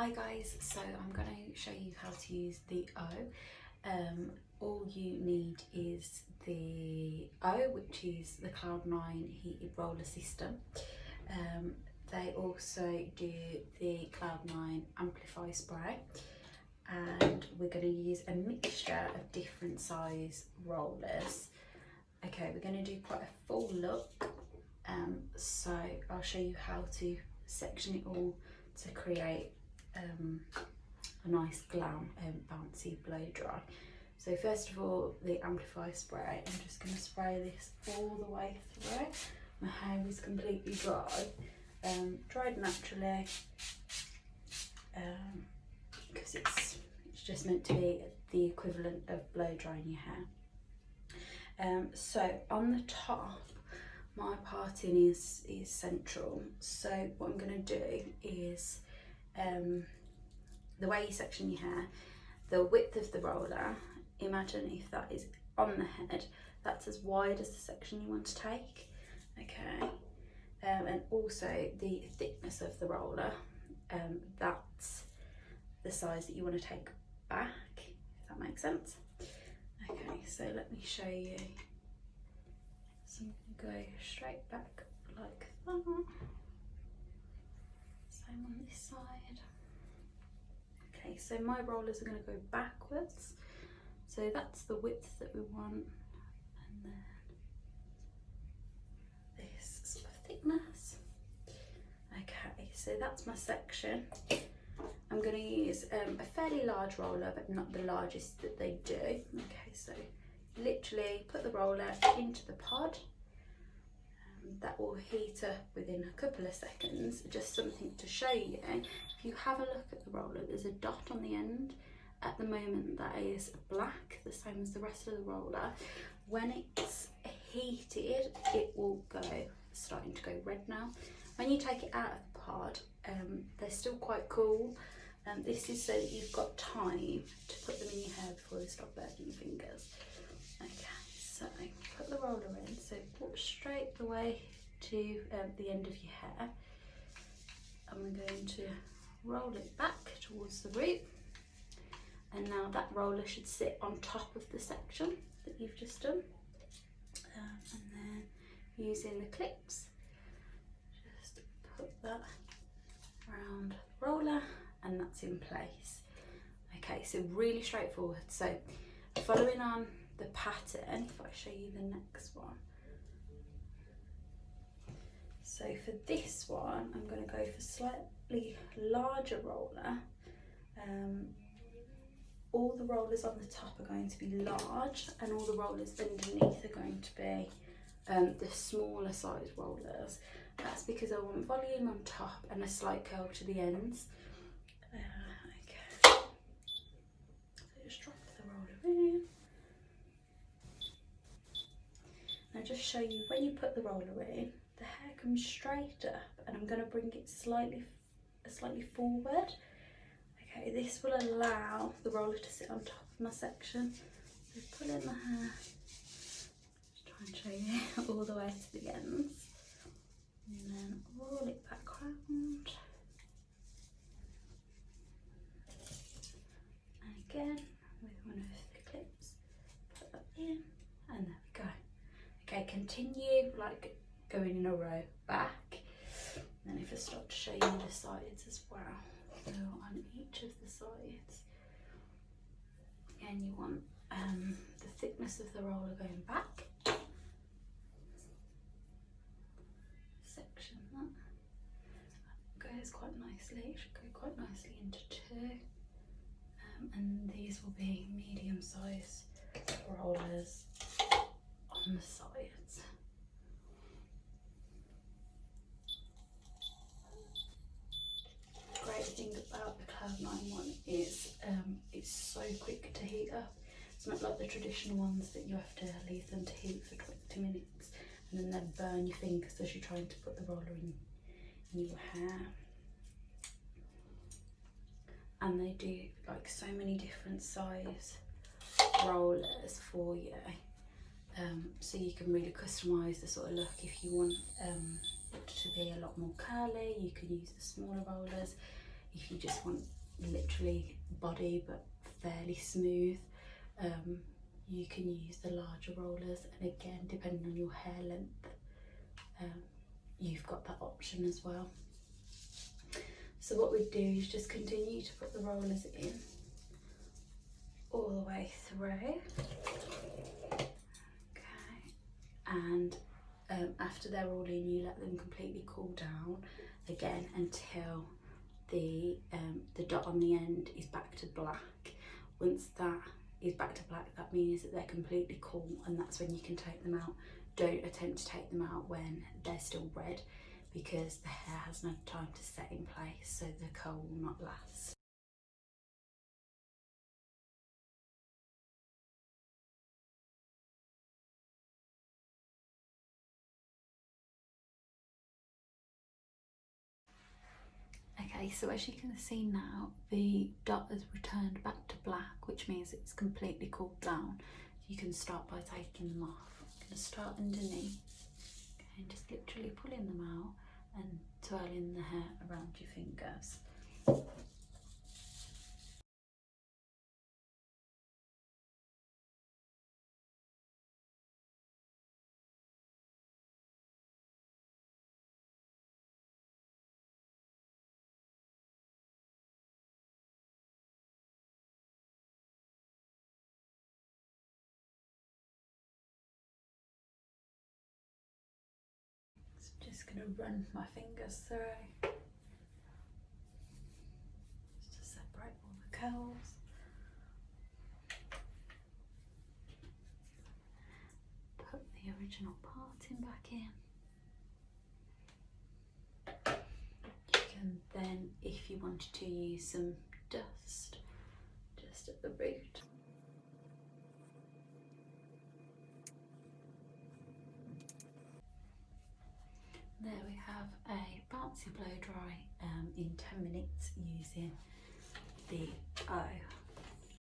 Hi guys, so I'm going to show you how to use the O. All you need is the O, which is the Cloud9 heated roller system. They also do the Cloud9 amplify spray, and we're going to use a mixture of different size rollers. Okay, we're going to do quite a full look, so I'll show you how to section it all to create a nice glam bouncy blow dry. So first of all, the amplify spray, I'm just going to spray this all the way through. My hair is completely dry, dried naturally, because it's just meant to be the equivalent of blow drying your hair. So on the top, my parting is central. So what I'm going to do is, the way you section your hair, the width of the roller, imagine if that is on the head, that's as wide as the section you want to take, okay? And also the thickness of the roller, that's the size that you want to take back, if that makes sense. Okay, so let me show you. So I'm going to go straight back like that. Same on this side. Okay, so my rollers are going to go backwards. So that's the width that we want. And then this sort of thickness. Okay, so that's my section. I'm going to use a fairly large roller, but not the largest that they do. Okay, so literally put the roller into the pod. That will heat up within a couple of seconds. Just something to show you. If you have a look at the roller, there's a dot on the end. At the moment that is black, the same as the rest of the roller. When it's heated, it will go, starting to go red now. When you take it out of the pod, they're still quite cool. This is so that you've got time to put them in your hair before they start burning your fingers. Okay, so put the roller in, so walk straight the way to the end of your hair, and we're going to roll it back towards the root. And now that roller should sit on top of the section that you've just done, and then using the clips, just put that around the roller, and that's in place. Okay, so really straightforward. So following on the pattern, if I show you the next one. So for this one, I'm going to go for slightly larger roller. All the rollers on the top are going to be large, and all the rollers underneath are going to be the smaller size rollers. That's because I want volume on top and a slight curl to the ends. Okay, so just drop the roller in. Now just show you, when you put the roller in, the hair comes straight up, and I'm going to bring it slightly forward. Okay, this will allow the roller to sit on top of my section. So pull in the hair, just try and show you all the way to the ends, and then roll it back round. And again, with one of the clips, put that in, and there we go. Okay, continue like going in a row back. And if I start to show you the sides as well, so on each of the sides, again you want the thickness of the roller going back. Section that goes quite nicely. It should go quite nicely into two, and these will be medium size rollers on the sides. Great thing about the Cloud9 one is it's so quick to heat up. It's not like the traditional ones that you have to leave them to heat for 20 minutes and then they burn your fingers as you're trying to put the roller in your hair. And they do like so many different size rollers for you, so you can really customise the sort of look. If you want it to be a lot more curly, you can use the smaller rollers. if you just want literally body but fairly smooth, you can use the larger rollers, and again, depending on your hair length, you've got that option as well. So what we do is just continue to put the rollers in all the way through. Okay, and after they're all in, you let them completely cool down again until the dot on the end is back to black. Once that is back to black, that means that they're completely cool, and that's when you can take them out. Don't attempt to take them out when they're still red, because the hair hasn't had time to set in place, so the curl will not last. Okay, so as you can see now, the dot has returned back to black, which means it's completely cooled down. You can start by taking them off. I'm going to start underneath, okay, and just literally pulling them out and twirling the hair around your fingers. So I'm just going to run my fingers through just to separate all the curls. Put the original parting back in. You can then, if you wanted to, use some dust just at the root. There we have a bouncy blow dry in 10 minutes using the O.